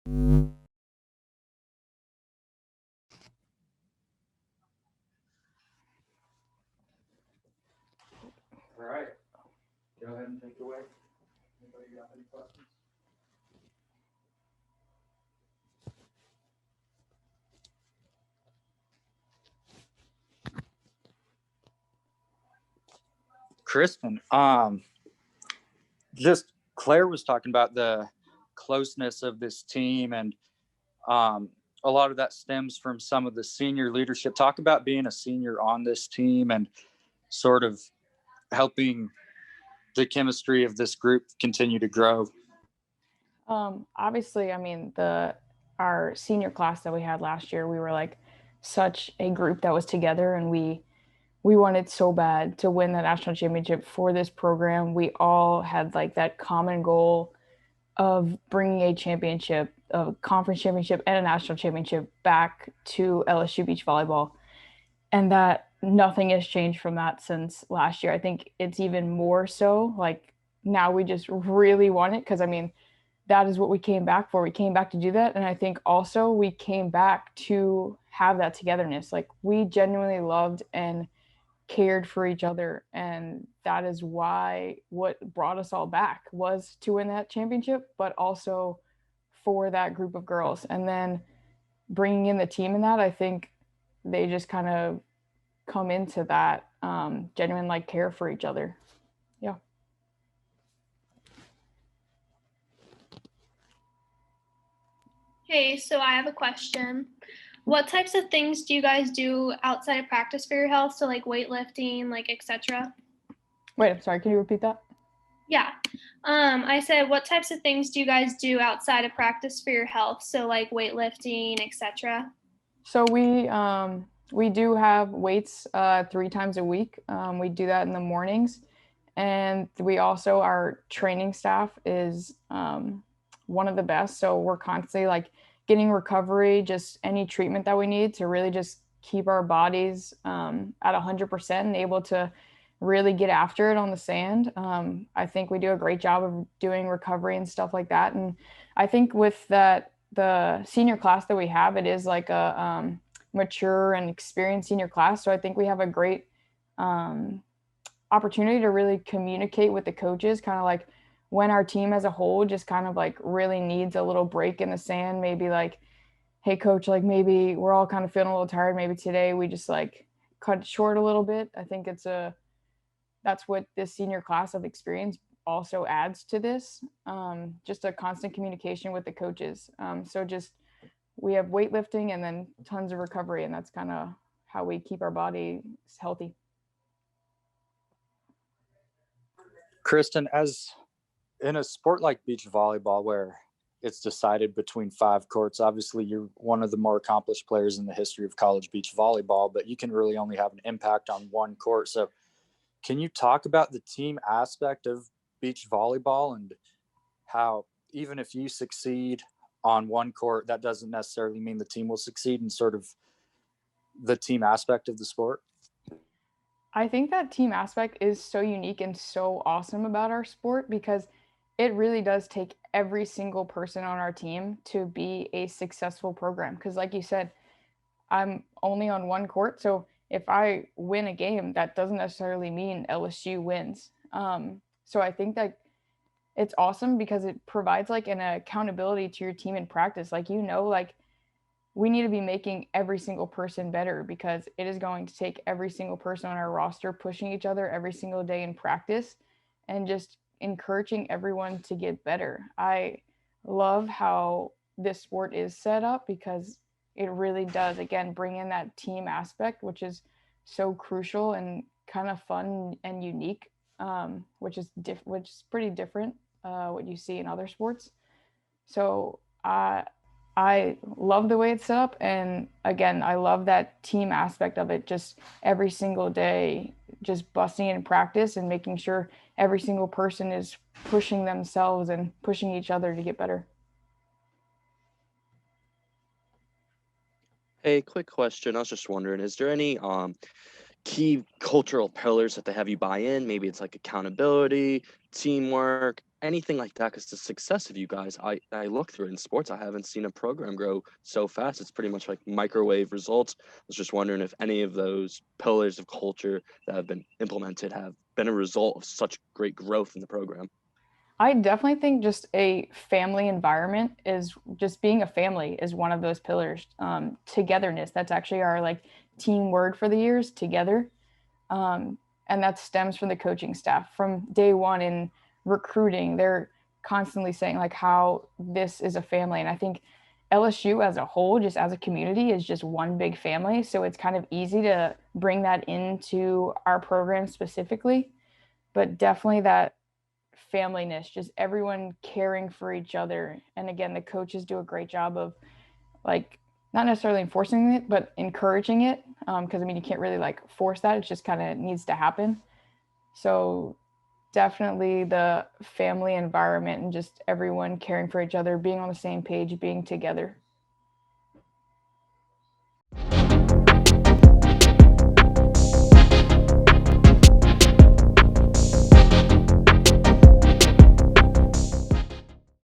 All right. Go ahead and take it away. Anybody got any questions? Kristen, just Claire was talking about the closeness of this team, and a lot of that stems from some of the senior leadership. Talk about being a senior on this team and sort of helping the chemistry of this group continue to grow. Obviously, I mean, our senior class that we had last year, we were like such a group that was together, and we wanted so bad to win the national championship for this program. We all had like that common goal of bringing a championship, a conference championship and a national championship back to LSU beach volleyball. And that nothing has changed from that since last year. I think it's even more so. Like now we just really want it because I mean, that is what we came back for. We came back to do that. And I think also we came back to have that togetherness. Like we genuinely loved and cared for each other, and that is why what brought us all back was to win that championship, but also for that group of girls. And then bringing in the team in that, I think they just kind of come into that genuine like care for each other. Yeah. Hey, so I have a question. What types of things do you guys do outside of practice for your health? So like weightlifting, like etc. Wait, I'm sorry, can you repeat that? Yeah. I said, what types of things do you guys do outside of practice for your health? So like weightlifting, etc. So we do have weights 3 times a week. We do that in the mornings, and we also our training staff is one of the best. So we're constantly like getting recovery, just any treatment that we need to really just keep our bodies at 100% and able to really get after it on the sand. I think we do a great job of doing recovery and stuff like that. And I think with that, the senior class that we have, it is like a mature and experienced senior class. So I think we have a great opportunity to really communicate with the coaches, kind of like when our team as a whole just kind of like really needs a little break in the sand, maybe like, hey coach, like maybe we're all kind of feeling a little tired. Maybe today we just like cut it short a little bit. I think that's what this senior class of experience also adds to this. Just a constant communication with the coaches. So just we have weightlifting and then tons of recovery, and that's kind of how we keep our body healthy. Kristen, as in a sport like beach volleyball where it's decided between 5 courts, obviously you're one of the more accomplished players in the history of college beach volleyball, but you can really only have an impact on 1 court. So can you talk about the team aspect of beach volleyball and how even if you succeed on 1 court, that doesn't necessarily mean the team will succeed, and sort of the team aspect of the sport? I think that team aspect is so unique and so awesome about our sport because it really does take every single person on our team to be a successful program. Because, like you said, I'm only on 1 court. So if I win a game, that doesn't necessarily mean LSU wins. So I think that it's awesome because it provides like an accountability to your team in practice. Like, like we need to be making every single person better because it is going to take every single person on our roster pushing each other every single day in practice and just encouraging everyone to get better. I love how this sport is set up because it really does, again, bring in that team aspect, which is so crucial and kind of fun and unique, which is pretty different what you see in other sports. So I love the way it's set up. And again, I love that team aspect of it, just every single day, just busting in practice and making sure every single person is pushing themselves and pushing each other to get better. Hey, quick question. I was just wondering, is there any key cultural pillars that they have you buy in? Maybe it's like accountability, teamwork, anything like that. Because the success of you guys, I look through it in sports, I haven't seen a program grow so fast. It's pretty much like microwave results. I was just wondering if any of those pillars of culture that have been implemented have been a result of such great growth in the program. I definitely think just a family environment is just being a family is one of those pillars. Togetherness, that's actually our like team word for the years, together. And that stems from the coaching staff from day one in recruiting. They're constantly saying like how this is a family. And I think LSU as a whole, just as a community, is just one big family. So it's kind of easy to bring that into our program specifically. But definitely that familyness, just everyone caring for each other. And again, the coaches do a great job of like not necessarily enforcing it, but encouraging it. Because I mean, you can't really like force that. It just kind of needs to happen. So definitely the family environment and just everyone caring for each other, being on the same page, being together.